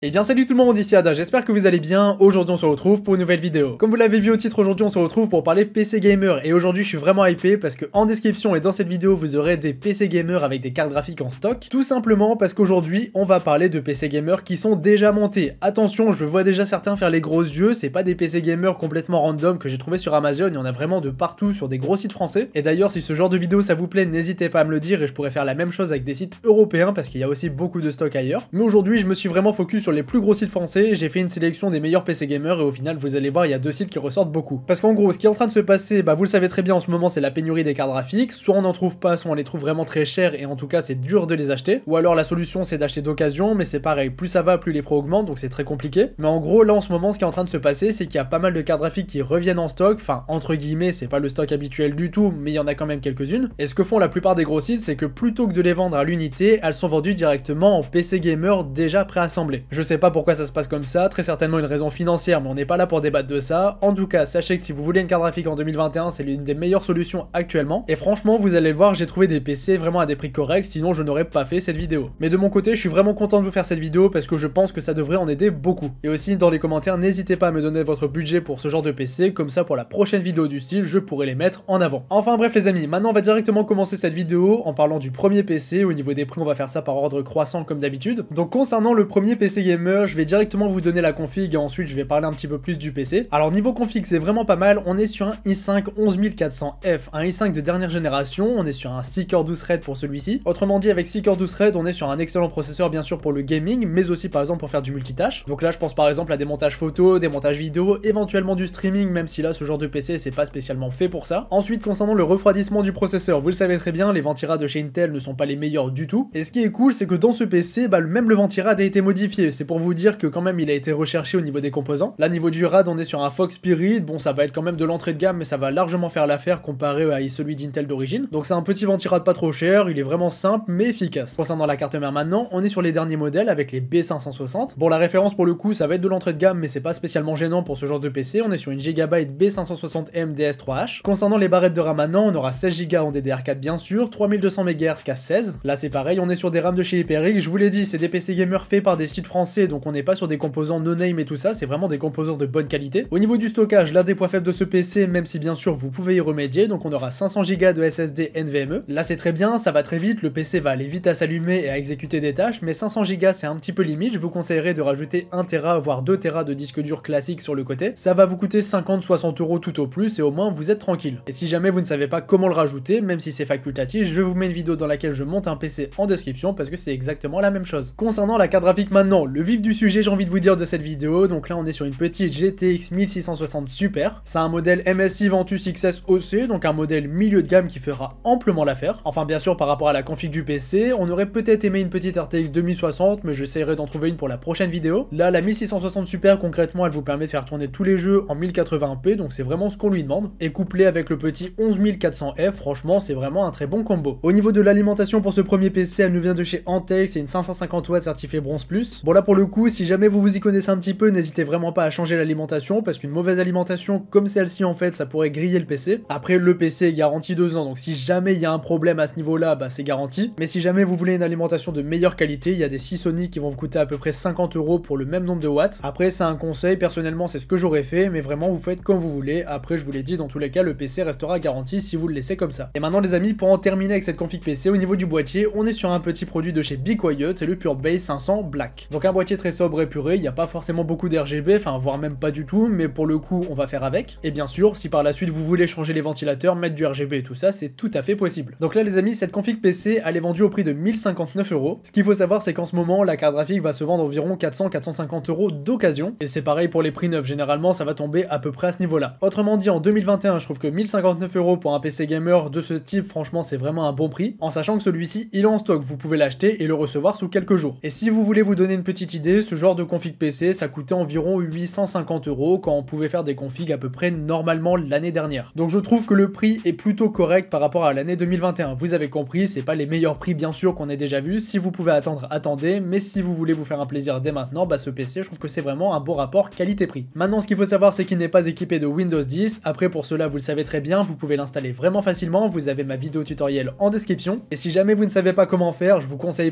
Et bien salut tout le monde, ici Ada, j'espère que vous allez bien. Aujourd'hui on se retrouve pour une nouvelle vidéo. Comme vous l'avez vu au titre, aujourd'hui on se retrouve pour parler PC Gamer. Et aujourd'hui je suis vraiment hypé parce que en description et dans cette vidéo vous aurez des PC Gamer avec des cartes graphiques en stock. Tout simplement parce qu'aujourd'hui on va parler de PC Gamer qui sont déjà montés. Attention, je vois déjà certains faire les gros yeux, c'est pas des PC Gamer complètement random que j'ai trouvé sur Amazon, il y en a vraiment de partout sur des gros sites français. Et d'ailleurs si ce genre de vidéo ça vous plaît, n'hésitez pas à me le dire et je pourrais faire la même chose avec des sites européens parce qu'il y a aussi beaucoup de stock ailleurs. Mais aujourd'hui je me suis vraiment focus sur les plus gros sites français, j'ai fait une sélection des meilleurs PC gamers et au final vous allez voir il y a deux sites qui ressortent beaucoup. Parce qu'en gros ce qui est en train de se passer, vous le savez très bien en ce moment c'est la pénurie des cartes graphiques, soit on n'en trouve pas, soit on les trouve vraiment très chères et en tout cas c'est dur de les acheter, ou alors la solution c'est d'acheter d'occasion, mais c'est pareil, plus ça va plus les prix augmentent donc c'est très compliqué. Mais en gros là en ce moment ce qui est en train de se passer c'est qu'il y a pas mal de cartes graphiques qui reviennent en stock, enfin entre guillemets c'est pas le stock habituel du tout mais il y en a quand même quelques-unes, et ce que font la plupart des gros sites c'est que plutôt que de les vendre à l'unité, elles sont vendues directement en PC gamer déjà préassemblés. Je sais pas pourquoi ça se passe comme ça, très certainement une raison financière, mais on n'est pas là pour débattre de ça. En tout cas, sachez que si vous voulez une carte graphique en 2021, c'est l'une des meilleures solutions actuellement. Et franchement, vous allez le voir, j'ai trouvé des PC vraiment à des prix corrects, sinon je n'aurais pas fait cette vidéo. Mais de mon côté, je suis vraiment content de vous faire cette vidéo parce que je pense que ça devrait en aider beaucoup. Et aussi, dans les commentaires, n'hésitez pas à me donner votre budget pour ce genre de PC, comme ça pour la prochaine vidéo du style, je pourrai les mettre en avant. Enfin bref les amis, maintenant on va directement commencer cette vidéo en parlant du premier PC. Au niveau des prix, on va faire ça par ordre croissant comme d'habitude. Donc concernant le premier PC gamer, je vais directement vous donner la config et ensuite je vais parler un petit peu plus du PC. Alors niveau config c'est vraiment pas mal, on est sur un i5 11400F, un i5 de dernière génération, on est sur un 6 Core 12 Thread pour celui-ci. Autrement dit avec 6 Core 12 Thread on est sur un excellent processeur bien sûr pour le gaming, mais aussi par exemple pour faire du multitâche. Donc là je pense par exemple à des montages photos, des montages vidéo, éventuellement du streaming, même si là ce genre de PC c'est pas spécialement fait pour ça. Ensuite concernant le refroidissement du processeur, vous le savez très bien, les ventirades de chez Intel ne sont pas les meilleurs du tout. Et ce qui est cool c'est que dans ce PC, même le ventirad a été modifié, c'est pour vous dire que quand même il a été recherché au niveau des composants. Là niveau du rad on est sur un Fox Spirit, bon ça va être quand même de l'entrée de gamme mais ça va largement faire l'affaire comparé à celui d'Intel d'origine. Donc c'est un petit ventirad pas trop cher, il est vraiment simple mais efficace. Concernant la carte mère maintenant, on est sur les derniers modèles avec les B560. Bon la référence pour le coup ça va être de l'entrée de gamme mais c'est pas spécialement gênant pour ce genre de PC, on est sur une Gigabyte B560M DS3H. Concernant les barrettes de RAM maintenant, on aura 16Go en DDR4 bien sûr, 3200 MHz qu'à 16. Là c'est pareil, on est sur des RAM de chez HyperX, je vous l'ai dit c'est des PC gamers faits par des sites français donc on n'est pas sur des composants no-name et tout ça, c'est vraiment des composants de bonne qualité. Au niveau du stockage, l'un des points faibles de ce PC, même si bien sûr vous pouvez y remédier, donc on aura 500Go de SSD NVMe. Là c'est très bien, ça va très vite, le PC va aller vite à s'allumer et à exécuter des tâches, mais 500Go c'est un petit peu limite, je vous conseillerais de rajouter 1 Tera voire 2 Tera de disque dur classique sur le côté. Ça va vous coûter 50-60 € tout au plus et au moins vous êtes tranquille. Et si jamais vous ne savez pas comment le rajouter, même si c'est facultatif, je vous mets une vidéo dans laquelle je monte un PC en description parce que c'est exactement la même chose. Concernant la carte graphique maintenant, le vif du sujet j'ai envie de vous dire de cette vidéo, donc là on est sur une petite GTX 1660 Super, c'est un modèle MSI Ventus XS OC, donc un modèle milieu de gamme qui fera amplement l'affaire. Enfin bien sûr par rapport à la config du PC, on aurait peut-être aimé une petite RTX 2060 mais j'essaierai d'en trouver une pour la prochaine vidéo. Là la 1660 Super concrètement elle vous permet de faire tourner tous les jeux en 1080p donc c'est vraiment ce qu'on lui demande, et couplé avec le petit 11400F, franchement c'est vraiment un très bon combo. Au niveau de l'alimentation pour ce premier PC, elle nous vient de chez Antec, c'est une 550 watts certifiée bronze plus. Bon là pour le coup si jamais vous vous y connaissez un petit peu, n'hésitez vraiment pas à changer l'alimentation parce qu'une mauvaise alimentation comme celle-ci en fait ça pourrait griller le PC. Après le PC est garanti 2 ans donc si jamais il y a un problème à ce niveau là c'est garanti, mais si jamais vous voulez une alimentation de meilleure qualité, il y a des Seasonic qui vont vous coûter à peu près 50 € pour le même nombre de watts. Après c'est un conseil, personnellement c'est ce que j'aurais fait, mais vraiment vous faites comme vous voulez. Après je vous l'ai dit, dans tous les cas le PC restera garanti si vous le laissez comme ça. Et maintenant les amis, pour en terminer avec cette config PC, au niveau du boîtier on est sur un petit produit de chez Be Quiet, c'est le Pure Base 500 Black. Donc un boîtier très sobre et puré, il n'y a pas forcément beaucoup d'RGB, enfin voire même pas du tout, mais pour le coup on va faire avec. Et bien sûr si par la suite vous voulez changer les ventilateurs, mettre du RGB et tout ça, c'est tout à fait possible. Donc là les amis, cette config PC elle est vendue au prix de 1059 €. Ce qu'il faut savoir c'est qu'en ce moment la carte graphique va se vendre environ 400-450 € d'occasion, et c'est pareil pour les prix neufs, généralement ça va tomber à peu près à ce niveau là. Autrement dit en 2021 je trouve que 1059 € pour un PC gamer de ce type, franchement c'est vraiment un bon prix, en sachant que celui-ci il est en stock, vous pouvez l'acheter et le recevoir sous quelques jours. Et si vous voulez vous donner une petite idée, ce genre de config PC ça coûtait environ 850 € quand on pouvait faire des configs à peu près normalement l'année dernière. Donc je trouve que le prix est plutôt correct par rapport à l'année 2021. Vous avez compris, c'est pas les meilleurs prix bien sûr qu'on ait déjà vu, si vous pouvez attendre, attendez, mais si vous voulez vous faire un plaisir dès maintenant, ce PC je trouve que c'est vraiment un bon rapport qualité-prix. Maintenant ce qu'il faut savoir c'est qu'il n'est pas équipé de Windows 10, après pour cela vous le savez très bien, vous pouvez l'installer vraiment facilement, vous avez ma vidéo tutoriel en description, et si jamais vous ne savez pas comment faire, je vous conseille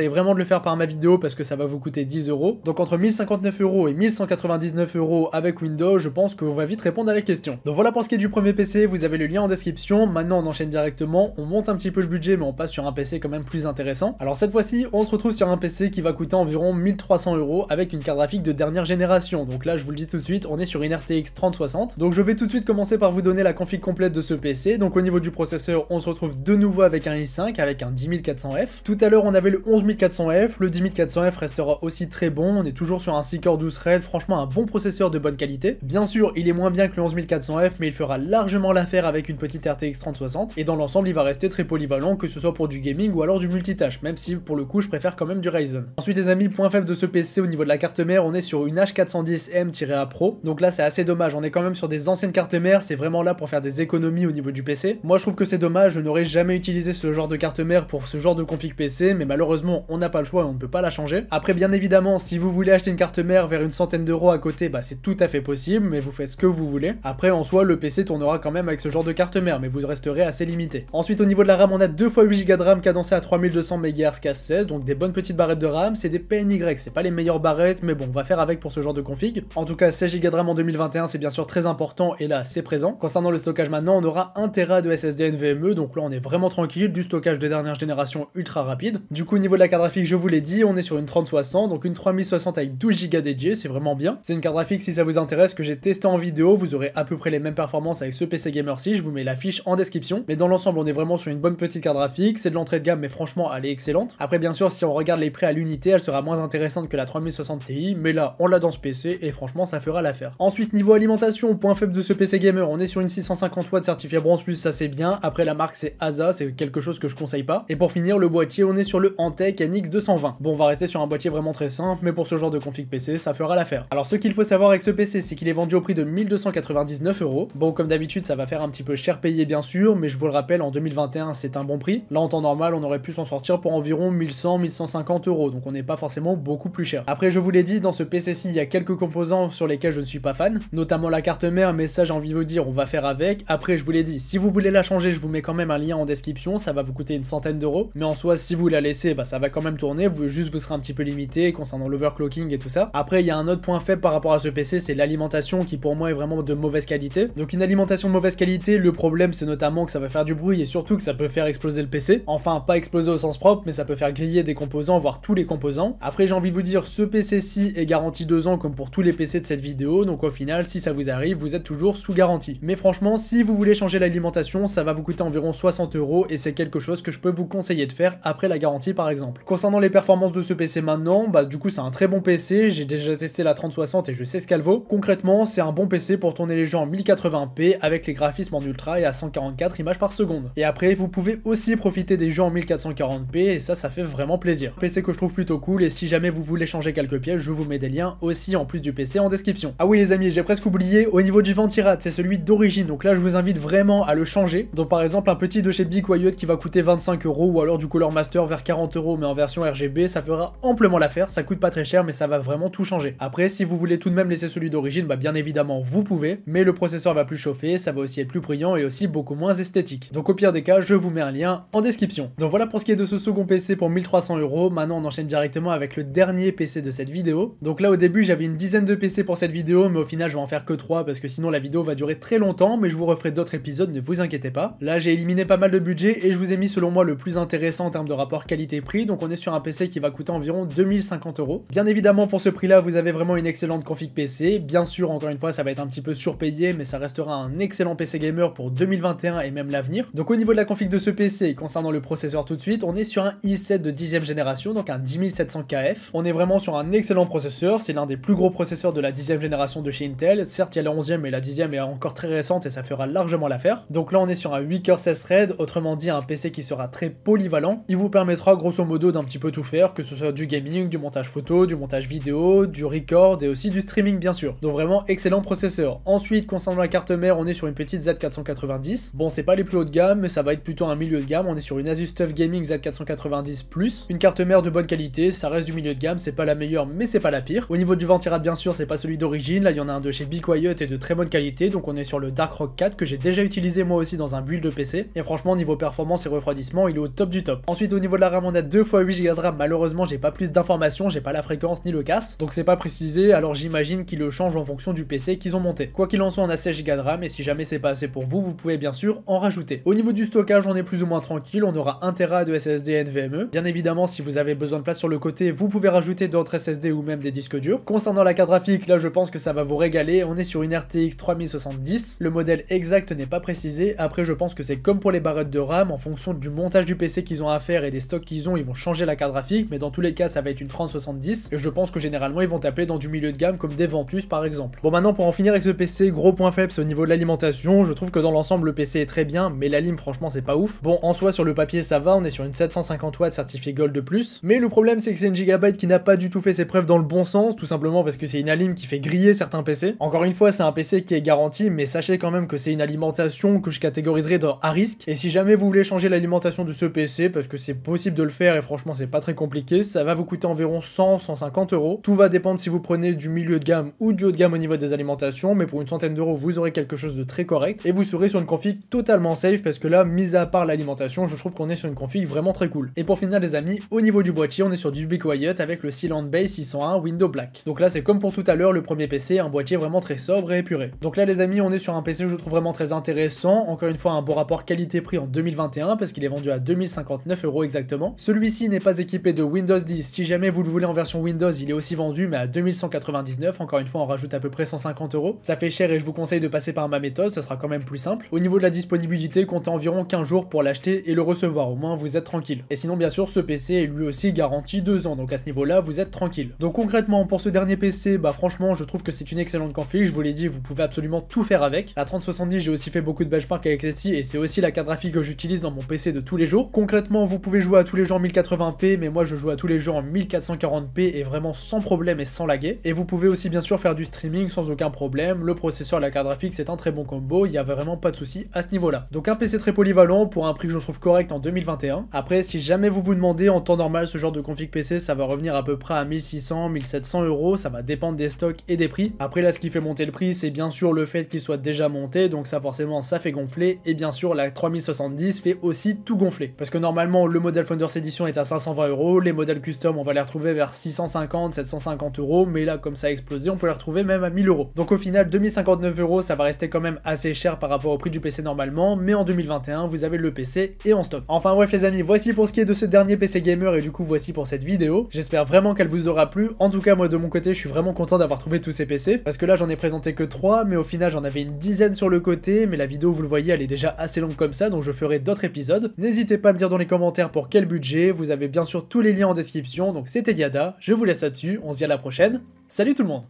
vraiment de le faire par ma vidéo parce que ça va vous coûter coûter 10 €. Donc entre 1059 € et 1199 € avec Windows, je pense qu'on va vite répondre à la question. Donc voilà pour ce qui est du premier PC, vous avez le lien en description. Maintenant on enchaîne directement, on monte un petit peu le budget mais on passe sur un PC quand même plus intéressant. Alors cette fois-ci, on se retrouve sur un PC qui va coûter environ 1300 € avec une carte graphique de dernière génération. Donc là je vous le dis tout de suite, on est sur une RTX 3060. Donc je vais tout de suite commencer par vous donner la config complète de ce PC. Donc au niveau du processeur, on se retrouve de nouveau avec un i5 avec un 10400F. Tout à l'heure on avait le 11400F, le 10400F restera aussi très bon, on est toujours sur un 6-core 12 threads, franchement un bon processeur de bonne qualité. Bien sûr, il est moins bien que le 11400F, mais il fera largement l'affaire avec une petite RTX 3060, et dans l'ensemble il va rester très polyvalent, que ce soit pour du gaming ou alors du multitâche, même si pour le coup je préfère quand même du Ryzen. Ensuite les amis, point faible de ce PC au niveau de la carte mère, on est sur une H410M-A Pro, donc là c'est assez dommage, on est quand même sur des anciennes cartes mères, c'est vraiment là pour faire des économies au niveau du PC. Moi je trouve que c'est dommage, je n'aurais jamais utilisé ce genre de carte mère pour ce genre de config PC, mais malheureusement on n'a pas le choix et on ne peut pas la changer. Après bien évidemment, si vous voulez acheter une carte mère vers une centaine d'euros à côté, bah c'est tout à fait possible, mais vous faites ce que vous voulez. Après en soi le PC tournera quand même avec ce genre de carte mère, mais vous resterez assez limité. Ensuite au niveau de la RAM, on a 2 x 8 Go de RAM cadencé à 3200 MHz CAS16, donc des bonnes petites barrettes de RAM, c'est des PNY, c'est pas les meilleures barrettes, mais bon on va faire avec pour ce genre de config. En tout cas 16 Go de RAM en 2021 c'est bien sûr très important et là c'est présent. Concernant le stockage maintenant, on aura 1 Tera de SSD NVMe, donc là on est vraiment tranquille, du stockage de dernière génération ultra rapide. Du coup au niveau de la carte graphique, je vous l'ai dit, on est sur une 3060, donc une 3060 avec 12 Go dédiés, c'est vraiment bien. C'est une carte graphique, si ça vous intéresse, que j'ai testé en vidéo, vous aurez à peu près les mêmes performances avec ce PC Gamer-ci, je vous mets la fiche en description. Mais dans l'ensemble on est vraiment sur une bonne petite carte graphique, c'est de l'entrée de gamme mais franchement elle est excellente. Après bien sûr si on regarde les prix à l'unité, elle sera moins intéressante que la 3060 Ti, mais là on l'a dans ce PC et franchement ça fera l'affaire. Ensuite niveau alimentation, point faible de ce PC Gamer, on est sur une 650 watts certifiée bronze plus, ça c'est bien. Après la marque c'est ASA, c'est quelque chose que je conseille pas. Et pour finir le boîtier, on est sur le Antec NX220. Bon on va rester sur un boîtier vraiment très simple, mais pour ce genre de config PC ça fera l'affaire. Alors ce qu'il faut savoir avec ce PC, c'est qu'il est vendu au prix de 1299 €. Bon comme d'habitude ça va faire un petit peu cher payé bien sûr, mais je vous le rappelle en 2021 c'est un bon prix. Là en temps normal on aurait pu s'en sortir pour environ 1100-1150 €, donc on n'est pas forcément beaucoup plus cher. Après je vous l'ai dit, dans ce PC-ci il y a quelques composants sur lesquels je ne suis pas fan, notamment la carte mère, mais ça j'ai envie de vous dire on va faire avec. Après je vous l'ai dit, si vous voulez la changer je vous mets quand même un lien en description, ça va vous coûter une centaine d'euros, mais en soi si vous la laissez bah ça va quand même tourner, vous serez un petit peu limité concernant l'overclocking et tout ça. Après il y a un autre point faible par rapport à ce PC, c'est l'alimentation qui pour moi est vraiment de mauvaise qualité. Donc une alimentation de mauvaise qualité, le problème c'est notamment que ça va faire du bruit et surtout que ça peut faire exploser le PC. Enfin pas exploser au sens propre, mais ça peut faire griller des composants, voire tous les composants. Après j'ai envie de vous dire, ce PC-ci est garanti 2 ans comme pour tous les PC de cette vidéo, donc au final si ça vous arrive, vous êtes toujours sous garantie. Mais franchement si vous voulez changer l'alimentation, ça va vous coûter environ 60 € et c'est quelque chose que je peux vous conseiller de faire après la garantie par exemple. Concernant les performances de ce PC maintenant, bah du coup c'est un très bon PC, j'ai déjà testé la 3060 et je sais ce qu'elle vaut. Concrètement c'est un bon PC pour tourner les jeux en 1080p avec les graphismes en ultra et à 144 images par seconde. Et après vous pouvez aussi profiter des jeux en 1440p et ça fait vraiment plaisir. PC que je trouve plutôt cool, et si jamais vous voulez changer quelques pièces, je vous mets des liens aussi en plus du PC en description. Ah oui les amis, j'ai presque oublié, au niveau du ventirad, c'est celui d'origine, donc là je vous invite vraiment à le changer. Donc par exemple un petit de chez Be Quiet qui va coûter 25 € ou alors du Color Master vers 40 € mais en version RGB, ça fera amplement l'affaire, ça coûte pas très cher mais ça va vraiment tout changer. Après si vous voulez tout de même laisser celui d'origine, bah bien évidemment vous pouvez, mais le processeur va plus chauffer, ça va aussi être plus brillant et aussi beaucoup moins esthétique. Donc au pire des cas, je vous mets un lien en description. Donc voilà pour ce qui est de ce second PC pour 1300 €. Maintenant on enchaîne directement avec le dernier PC de cette vidéo. Donc là au début j'avais une dizaine de PC pour cette vidéo, mais au final je vais en faire que 3 parce que sinon la vidéo va durer très longtemps, mais je vous referai d'autres épisodes, ne vous inquiétez pas. Là j'ai éliminé pas mal de budget et je vous ai mis selon moi le plus intéressant en termes de rapport qualité-prix, donc on est sur un PC qui va coûter environ 2050 €. Bien évidemment pour ce prix là vous avez vraiment une excellente config PC, bien sûr encore une fois ça va être un petit peu surpayé, mais ça restera un excellent PC gamer pour 2021 et même l'avenir. Donc au niveau de la config de ce PC, concernant le processeur tout de suite, on est sur un i7 de 10e génération, donc un 10700KF. On est vraiment sur un excellent processeur, c'est l'un des plus gros processeurs de la 10e génération de chez Intel. Certes il y a la 11e mais la 10e est encore très récente et ça fera largement l'affaire. Donc là on est sur un 8 coeurs 16 threads, autrement dit un PC qui sera très polyvalent. Il vous permettra grosso modo d'un petit peu tout faire, que ce soit du gaming, du montage photo, du montage vidéo, du record et aussi du streaming bien sûr. Donc vraiment excellent processeur. Ensuite concernant la carte mère, on est sur une petite Z490. Bon c'est pas les plus haut de gamme mais ça va être plutôt un milieu de gamme, on est sur une Asus TUF Gaming Z490 Plus. Une carte mère de bonne qualité, ça reste du milieu de gamme, c'est pas la meilleure mais c'est pas la pire. Au niveau du ventirad bien sûr c'est pas celui d'origine, là il y en a un de chez Be Quiet et de très bonne qualité, donc on est sur le Dark Rock 4 que j'ai déjà utilisé moi aussi dans un build de PC, et franchement niveau performance et refroidissement il est au top du top. Ensuite au niveau de la RAM on a 2 x 8 Go de RAM, malheureusement j'ai pas plus d'informations l'information, j'ai pas la fréquence ni le CAS, donc c'est pas précisé, alors j'imagine qu'ils le changent en fonction du PC qu'ils ont monté. Quoi qu'il en soit, on a 16 Go de RAM et si jamais c'est pas assez pour vous, vous pouvez bien sûr en rajouter. Au niveau du stockage, on est plus ou moins tranquille, on aura 1 Tera de SSD NVMe. Bien évidemment, si vous avez besoin de place sur le côté, vous pouvez rajouter d'autres SSD ou même des disques durs. Concernant la carte graphique, là je pense que ça va vous régaler, on est sur une RTX 3070, le modèle exact n'est pas précisé, après je pense que c'est comme pour les barrettes de RAM, en fonction du montage du PC qu'ils ont à faire et des stocks qu'ils ont, ils vont changer la carte graphique, mais dans tous les cas ça va être une 3070, et je pense que généralement ils vont taper dans du milieu de gamme comme des Ventus par exemple. Bon maintenant pour en finir avec ce PC, gros point faible c'est au niveau de l'alimentation, je trouve que dans l'ensemble le PC est très bien, mais la lime franchement c'est pas ouf. Bon en soi sur le papier ça va, on est sur une 750 watts certifiée Gold de plus, mais le problème c'est que c'est une Gigabyte qui n'a pas du tout fait ses preuves dans le bon sens, tout simplement parce que c'est une alim qui fait griller certains PC. Encore une fois c'est un PC qui est garanti, mais sachez quand même que c'est une alimentation que je catégoriserai dans à risque, et si jamais vous voulez changer l'alimentation de ce PC, parce que c'est possible de le faire et franchement c'est pas très compliqué, ça va vous coûter environ 100-150 €. Tout va dépendre si vous prenez du milieu de gamme ou du haut de gamme au niveau des alimentations, mais pour une centaine d'euros vous aurez quelque chose de très correct, et vous serez sur une config totalement safe, parce que là, mis à part l'alimentation, je trouve qu'on est sur une config vraiment très cool. Et pour finir les amis, au niveau du boîtier, on est sur du Be Quiet avec le Silent Base 601 Window Black. Donc là c'est comme pour tout à l'heure, le premier PC, un boîtier vraiment très sobre et épuré. Donc là les amis, on est sur un PC que je trouve vraiment très intéressant, encore une fois un bon rapport qualité-prix en 2021, parce qu'il est vendu à 2059 € exactement. Celui-ci n'est pas équipé de Windows 10, si jamais vous le voulez en version Windows, il est aussi vendu mais à 2199, encore une fois on rajoute à peu près 150 €. Ça fait cher et je vous conseille de passer par ma méthode, ça sera quand même plus simple. Au niveau de la disponibilité, comptez environ 15 jours pour l'acheter et le recevoir, au moins vous êtes tranquille. Et sinon bien sûr ce PC est lui aussi garanti 2 ans, donc à ce niveau là vous êtes tranquille. Donc concrètement pour ce dernier PC, bah franchement je trouve que c'est une excellente config, je vous l'ai dit, vous pouvez absolument tout faire avec. La 3070 j'ai aussi fait beaucoup de benchmark avec celle-ci et c'est aussi la carte graphique que j'utilise dans mon PC de tous les jours. Concrètement vous pouvez jouer à tous les jeux en 1080p, mais moi je joue à tous les jeux en 1440p et vraiment sans problème et sans laguer. Et vous pouvez aussi bien sûr faire du streaming sans aucun problème, le processeur et la carte graphique c'est un très bon combo, il y a vraiment pas de souci à ce niveau là. Donc un PC très polyvalent pour un prix que je trouve correct en 2021. Après si jamais vous vous demandez en temps normal ce genre de config PC, ça va revenir à peu près à 1600-1700 €, ça va dépendre des stocks et des prix. Après là ce qui fait monter le prix c'est bien sûr le fait qu'il soit déjà monté, donc ça forcément ça fait gonfler, et bien sûr la 3070 fait aussi tout gonfler. Parce que normalement le modèle Founders Edition est à 520 €, les modèles custom on va les retrouver vers 650-750 €, mais là comme ça a explosé on peut les retrouver même à 1000 €. Donc au final 2059 € ça va rester quand même assez cher par rapport au prix du PC normalement, mais en 2021 vous avez le PC et en stock. Enfin bref les amis, voici pour ce qui est de ce dernier PC gamer et du coup voici pour cette vidéo. J'espère vraiment qu'elle vous aura plu. En tout cas moi de mon côté je suis vraiment content d'avoir trouvé tous ces PC, parce que là j'en ai présenté que 3, mais au final j'en avais une dizaine sur le côté, mais la vidéo vous le voyez elle est déjà assez longue comme ça, donc je ferai d'autres épisodes. N'hésitez pas à me dire dans les commentaires pour quel budget, vous avez bien sûr tous les liens en description, donc c'était Yada, je vous laisse là-dessus, on se dit à la prochaine, salut tout le monde.